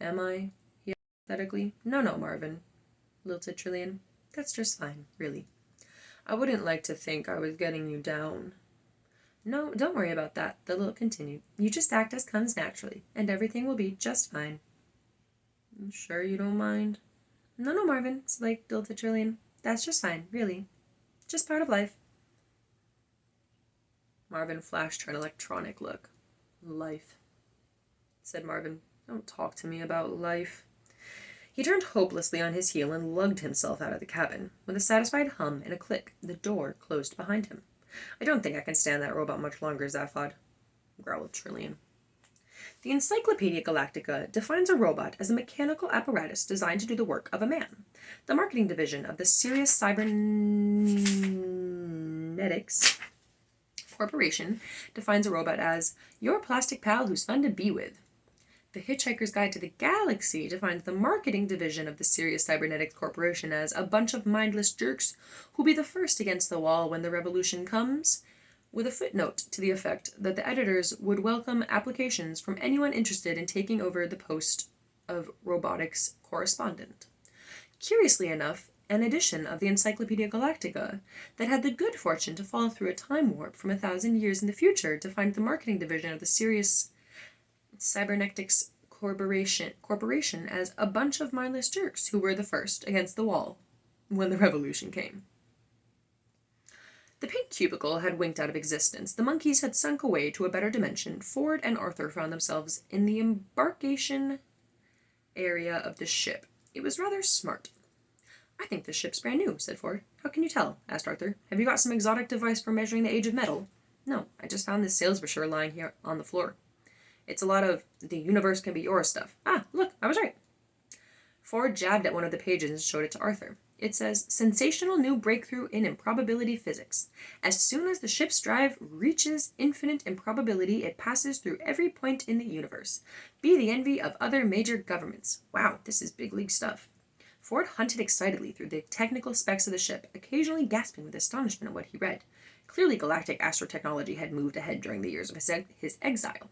Am I? He asked pathetically. No, Marvin, lilted Trillian. That's just fine, really. I wouldn't like to think I was getting you down. No, don't worry about that, the lilt continued. You just act as comes naturally, and everything will be just fine. I'm sure you don't mind? No, Marvin, like lilted Trillian. That's just fine, really. Just part of life. Marvin flashed her an electronic look. Life, said Marvin. Don't talk to me about life. He turned hopelessly on his heel and lugged himself out of the cabin. With a satisfied hum and a click, the door closed behind him. I don't think I can stand that robot much longer, Zaphod, growled Trillian. The Encyclopedia Galactica defines a robot as a mechanical apparatus designed to do the work of a man. The marketing division of the Sirius Cybernetics Corporation defines a robot as your plastic pal who's fun to be with. The Hitchhiker's Guide to the Galaxy defines the marketing division of the Sirius Cybernetics Corporation as a bunch of mindless jerks who'll be the first against the wall when the revolution comes, with a footnote to the effect that the editors would welcome applications from anyone interested in taking over the post of robotics correspondent. Curiously enough, an edition of the Encyclopedia Galactica that had the good fortune to fall through a time warp from 1,000 years in the future defined the marketing division of the Sirius Cybernetics Corporation as a bunch of mindless jerks who were the first against the wall when the revolution came. The pink cubicle had winked out of existence. The monkeys had sunk away to a better dimension. Ford and Arthur found themselves in the embarkation area of the ship. It was rather smart. I think the ship's brand new, said Ford. How can you tell? Asked Arthur. Have you got some exotic device for measuring the age of metal? No, I just found this sales brochure lying here on the floor. It's a lot of the universe can be yours stuff. Ah, look, I was right. Ford jabbed at one of the pages and showed it to Arthur. It says, sensational new breakthrough in improbability physics. As soon as the ship's drive reaches infinite improbability, it passes through every point in the universe. Be the envy of other major governments. Wow, this is big league stuff. Ford hunted excitedly through the technical specs of the ship, occasionally gasping with astonishment at what he read. Clearly galactic astrotechnology had moved ahead during the years of his exile.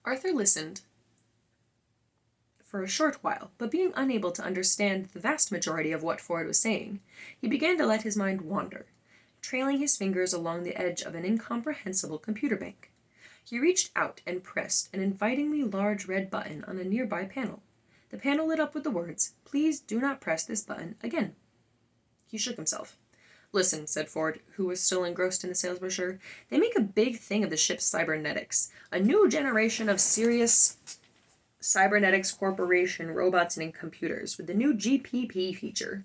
Arthur listened for a short while, but being unable to understand the vast majority of what Ford was saying, he began to let his mind wander, trailing his fingers along the edge of an incomprehensible computer bank. He reached out and pressed an invitingly large red button on a nearby panel. The panel lit up with the words, "Please do not press this button again." He shook himself. Listen, said Ford, who was still engrossed in the sales brochure, they make a big thing of the ship's cybernetics. A new generation of Sirius Cybernetics Corporation robots and computers with the new GPP feature.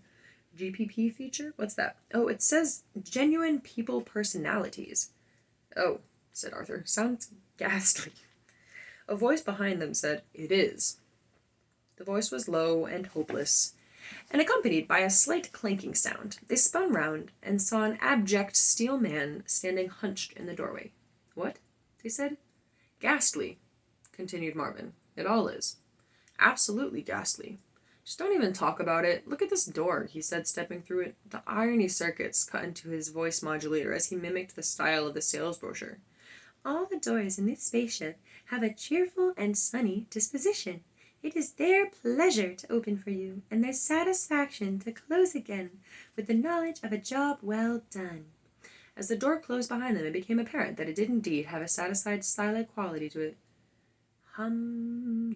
GPP feature? What's that? Oh, it says genuine people personalities. Oh, said Arthur. Sounds ghastly. A voice behind them said, "It is." The voice was low and hopeless, and accompanied by a slight clanking sound. They spun round and saw an abject steel man standing hunched in the doorway. What? They said. Ghastly, continued Marvin. It all is. Absolutely ghastly. Just don't even talk about it. Look at this door, he said, stepping through it. The irony circuits cut into his voice modulator as he mimicked the style of the sales brochure. All the doors in this spaceship have a cheerful and sunny disposition. It is their pleasure to open for you, and their satisfaction to close again with the knowledge of a job well done. As the door closed behind them, it became apparent that it did indeed have a satisfied style-like quality to it. Hum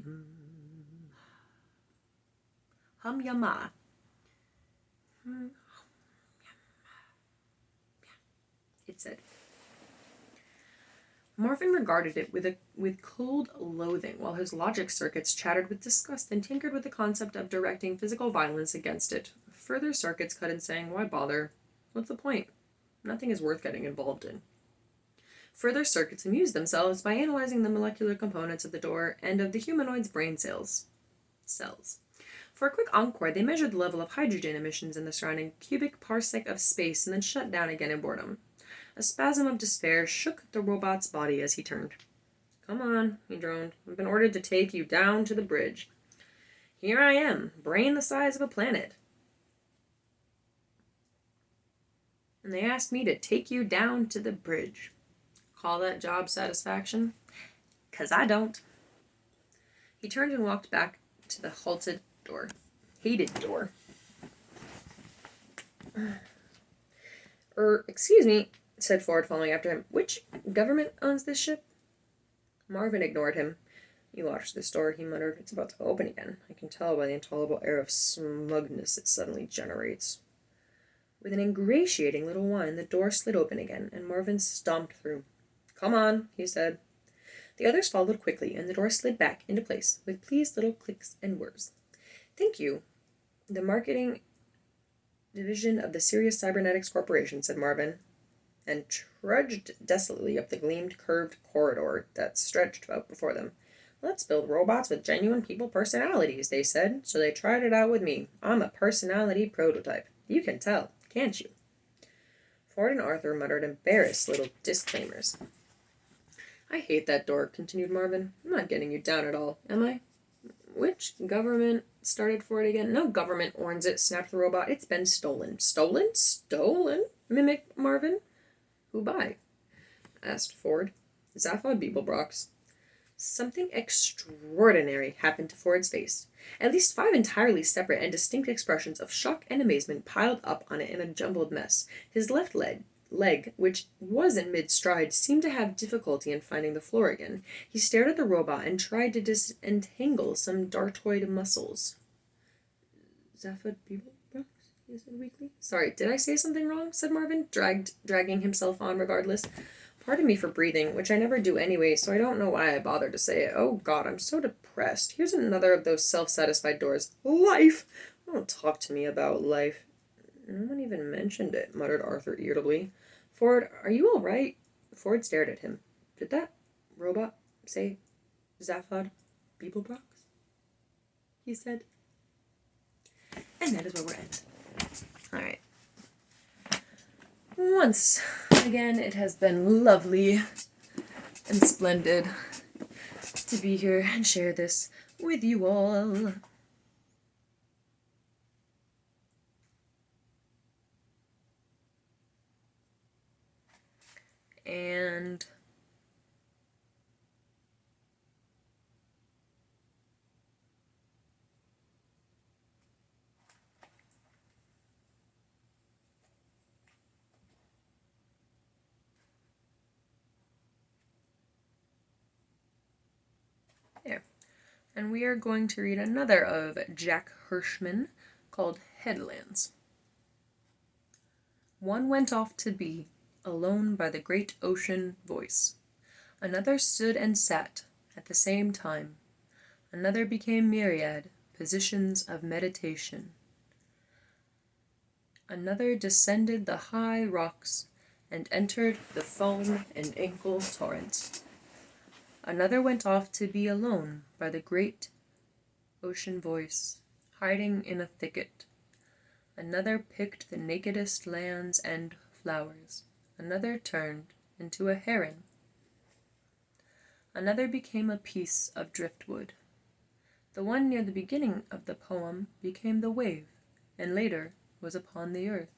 yama. It said. Marvin regarded it with cold loathing, while his logic circuits chattered with disgust and tinkered with the concept of directing physical violence against it. Further circuits cut in saying, why bother? What's the point? Nothing is worth getting involved in. Further circuits amused themselves by analyzing the molecular components of the door and of the humanoid's brain cells. For a quick encore, they measured the level of hydrogen emissions in the surrounding cubic parsec of space and then shut down again in boredom. A spasm of despair shook the robot's body as he turned. Come on, he droned. I've been ordered to take you down to the bridge. Here I am, brain the size of a planet. And they asked me to take you down to the bridge. Call that job satisfaction? 'Cause I don't. He turned and walked back to the hated door. Excuse me, said Ford, following after him. Which government owns this ship? Marvin ignored him. You watch this door, he muttered. It's about to open again. I can tell by the intolerable air of smugness it suddenly generates. With an ingratiating little whine, the door slid open again, and Marvin stomped through. Come on, he said. The others followed quickly, and the door slid back into place, with pleased little clicks and whirs. Thank you. The marketing division of the Sirius Cybernetics Corporation, said Marvin, and trudged desolately up the gleamed, curved corridor that stretched out before them. Let's build robots with genuine people personalities, they said, so they tried it out with me. I'm a personality prototype. You can tell, can't you? Ford and Arthur muttered embarrassed little disclaimers. I hate that door, continued Marvin. I'm not getting you down at all, am I? Which government started Ford again? No government owns it, snapped the robot. It's been stolen. Stolen? Stolen? Mimicked Marvin. Who by? Asked Ford. Zaphod Beeblebrox. Something extraordinary happened to Ford's face. At least 5 entirely separate and distinct expressions of shock and amazement piled up on it in a jumbled mess. His left leg, which was in mid-stride, seemed to have difficulty in finding the floor again. He stared at the robot and tried to disentangle some dartoid muscles. Zaphod Beeblebrox? He said weakly. Sorry, did I say something wrong? Said Marvin, dragging himself on regardless. Pardon me for breathing, which I never do anyway, so I don't know why I bothered to say it. Oh God, I'm so depressed. Here's another of those self-satisfied doors. Life! Don't talk to me about life. No one even mentioned it, muttered Arthur irritably. Ford, are you all right? Ford stared at him. Did that robot say Zaphod Beeblebrox? He said. And that is where we're at. All right. Once again, it has been lovely and splendid to be here and share this with you all. And there. And we are going to read another of Jack Hirschman called Headlands. One went off to be alone by the great ocean voice. Another stood and sat at the same time. Another became myriad positions of meditation. Another descended the high rocks and entered the foam and ankle torrent. Another went off to be alone by the great ocean voice, hiding in a thicket. Another picked the nakedest lands and flowers. Another turned into a heron. Another became a piece of driftwood. The one near the beginning of the poem became the wave, and later was upon the earth.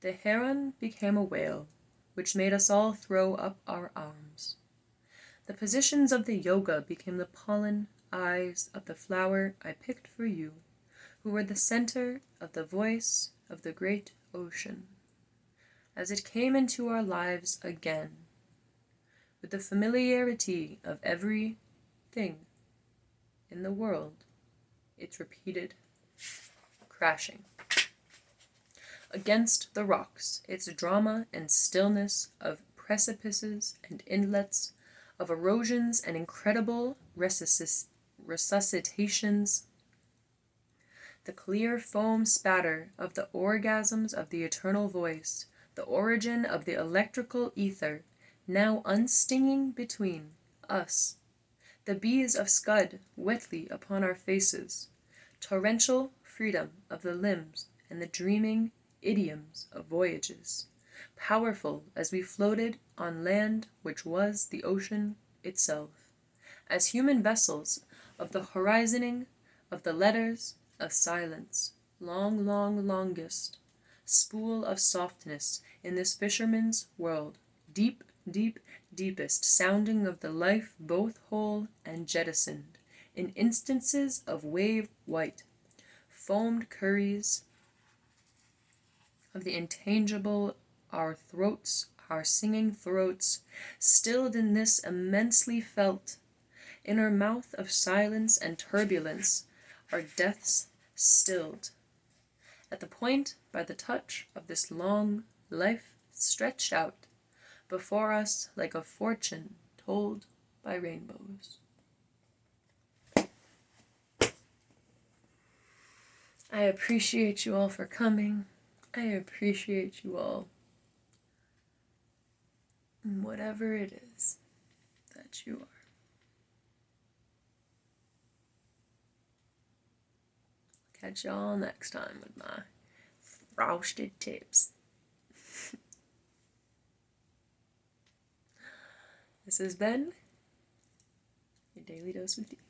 The heron became a whale, which made us all throw up our arms. The positions of the yoga became the pollen eyes of the flower I picked for you, who were the center of the voice of the great ocean. As it came into our lives again, with the familiarity of every thing in the world, it repeated, crashing against the rocks, its drama and stillness of precipices and inlets, of erosions and incredible resuscitations, the clear foam spatter of the orgasms of the eternal voice, the origin of the electrical ether, now unstinging between us, the bees of scud wetly upon our faces, torrential freedom of the limbs and the dreaming idioms of voyages, powerful as we floated on land which was the ocean itself, as human vessels of the horizoning of the letters of silence, long, long, longest, spool of softness in this fisherman's world, deep, deep, deepest sounding of the life both whole and jettisoned, in instances of wave white, foamed curries of the intangible, our throats, our singing throats, stilled in this immensely felt, in our mouth of silence and turbulence, our deaths stilled. At the point by the touch of this long life stretched out before us like a fortune told by rainbows. I appreciate you all for coming. I appreciate you all. Whatever it is that you are. Catch y'all next time with my frosted tips. This has been your Daily Dose with Dee.